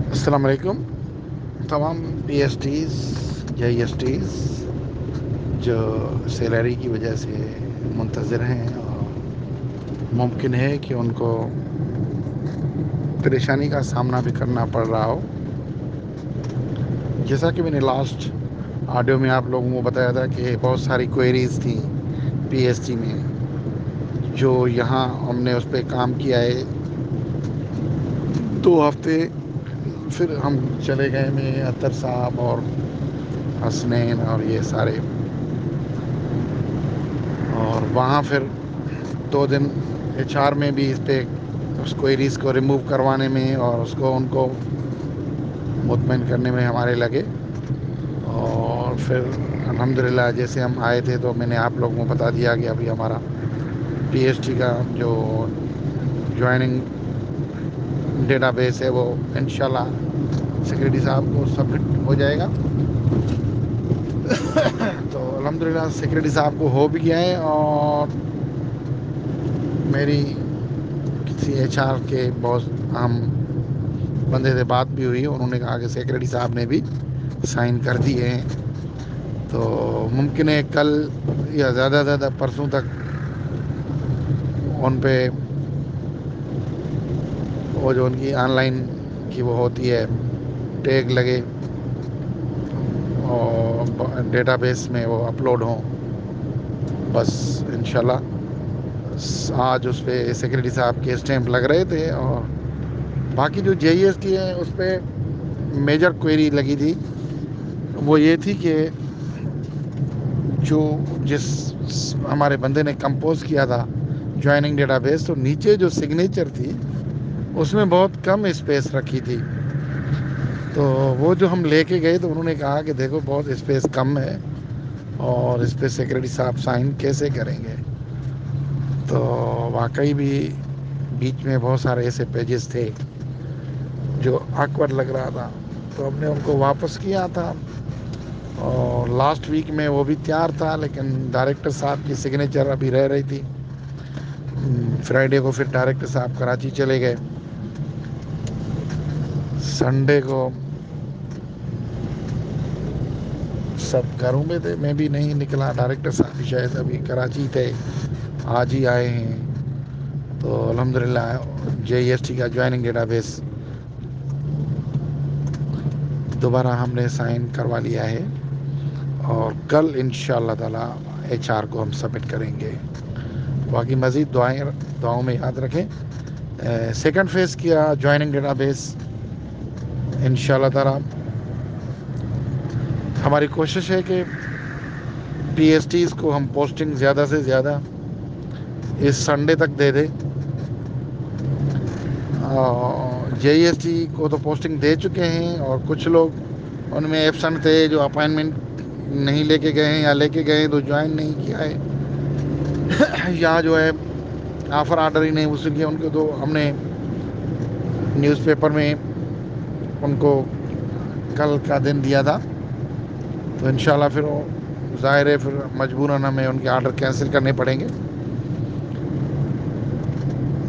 السلام علیکم تمام P S Ts J S Ts جو سیلری کی وجہ سے منتظر ہیں اور ممکن ہے کہ ان کو پریشانی کا سامنا بھی کرنا پڑ رہا ہو. جیسا کہ میں نے لاسٹ آڈیو میں آپ لوگوں کو بتایا تھا کہ بہت ساری کوئریز تھیں پی ایس ٹی میں جو یہاں ہم نے اس پہ کام کیا ہے 2 ہفتے. پھر ہم چلے گئے میں اطہر صاحب اور حسنین اور یہ سارے, اور وہاں پھر 2 دن ایچ آر میں بھی اس پہ اس کوئریز کو ریموو کروانے میں اور اس کو ان کو مطمئن کرنے میں ہمارے لگے. اور پھر الحمدللہ جیسے ہم آئے تھے تو میں نے آپ لوگوں کو بتا دیا کہ ابھی ہمارا پی ایس ٹی کا جو جوائننگ ڈیٹا بیس ہے وہ انشاءاللہ سیکرٹری صاحب کو سبمٹ ہو جائے گا. تو الحمدللہ سیکرٹری صاحب کو ہو بھی گیا ہے. اور میری کسی ایچ آر کے بہت اہم بندے سے بات بھی ہوئی, انہوں نے کہا کہ سیکرٹری صاحب نے بھی سائن کر دیے ہیں. تو ممکن ہے کل یا زیادہ سے زیادہ پرسوں تک ان پہ وہ جو ان کی آن لائن کی وہ ہوتی ہے ٹیگ لگے اور ڈیٹا بیس میں وہ اپلوڈ ہوں. بس انشاءاللہ آج اس پہ سیکرٹری صاحب کے اسٹیمپ لگ رہے تھے. اور باقی جو جے ای ایس کی ہے اس پہ میجر کوئری لگی تھی وہ یہ تھی کہ جو جس ہمارے بندے نے کمپوز کیا تھا جوائننگ ڈیٹا بیس, تو نیچے جو سگنیچر تھی اس میں بہت کم اسپیس رکھی تھی. تو وہ جو ہم لے کے گئے تو انہوں نے کہا کہ دیکھو بہت اسپیس کم ہے اور اس پہ سیکرٹری صاحب سائن کیسے کریں گے. تو واقعی بھی بیچ میں بہت سارے ایسے پیجز تھے جو آکورڈ لگ رہا تھا, تو ہم نے ان کو واپس کیا تھا. اور لاسٹ ویک میں وہ بھی تیار تھا لیکن ڈائریکٹر صاحب کی سگنیچر ابھی رہ رہی تھی. فرائیڈے کو پھر ڈائریکٹر صاحب کراچی چلے گئے. سنڈے کو سب گھروں میں تھے, میں بھی نہیں نکلا. ڈائریکٹر صاحب بھی شاید ابھی کراچی تھے, آج ہی آئے ہیں. تو الحمدللہ جے ای ایس ٹی کا جوائننگ ڈیٹا بیس دوبارہ ہم نے سائن کروا لیا ہے اور کل انشاءاللہ تعالی ایچ آر کو ہم سبمٹ کریں گے. باقی مزید دعاؤں میں یاد رکھیں. سیکنڈ فیز کیا جوائننگ ڈیٹا بیس انشاءاللہ تعالی ہماری کوشش ہے کہ پی ایس ٹیز کو ہم پوسٹنگ زیادہ سے زیادہ اس سنڈے تک دے دیں. جے ای ایس ٹی کو تو پوسٹنگ دے چکے ہیں اور کچھ لوگ ان میں ایبسنٹ تھے جو اپائنٹمنٹ نہیں لے کے گئے ہیں یا لے کے گئے ہیں تو جوائن نہیں کیا ہے, یا جو ہے آفر آرڈر ہی نہیں وصول کیا. ان کو تو ہم نے نیوز پیپر میں ان کو کل کا دن دیا تھا. تو انشاءاللہ پھر وہ ظاہر ہے پھر مجبوراً ہمیں ان کے آرڈر کینسل کرنے پڑیں گے.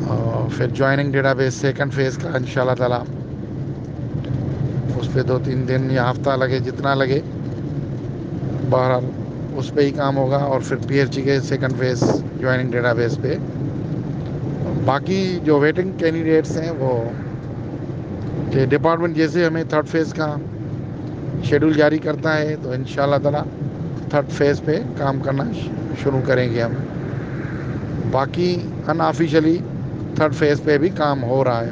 اور پھر joining data base second phase کا انشاءاللہ تعالی اس پہ 2-3 دن یا ہفتہ لگے جتنا لگے, بہرحال اس پہ ہی کام ہوگا. اور پھر پی ایچ ڈی کے second phase joining data base پہ. باقی جو ویٹنگ کینڈیڈیٹس ہیں وہ کہ ڈپارٹمنٹ جیسے ہمیں تھرڈ فیز کا شیڈول جاری کرتا ہے تو انشاءاللہ تعالی تھرڈ فیز پہ کام کرنا شروع کریں گے ہم. باقی ان آفیشلی تھرڈ فیز پہ بھی کام ہو رہا ہے.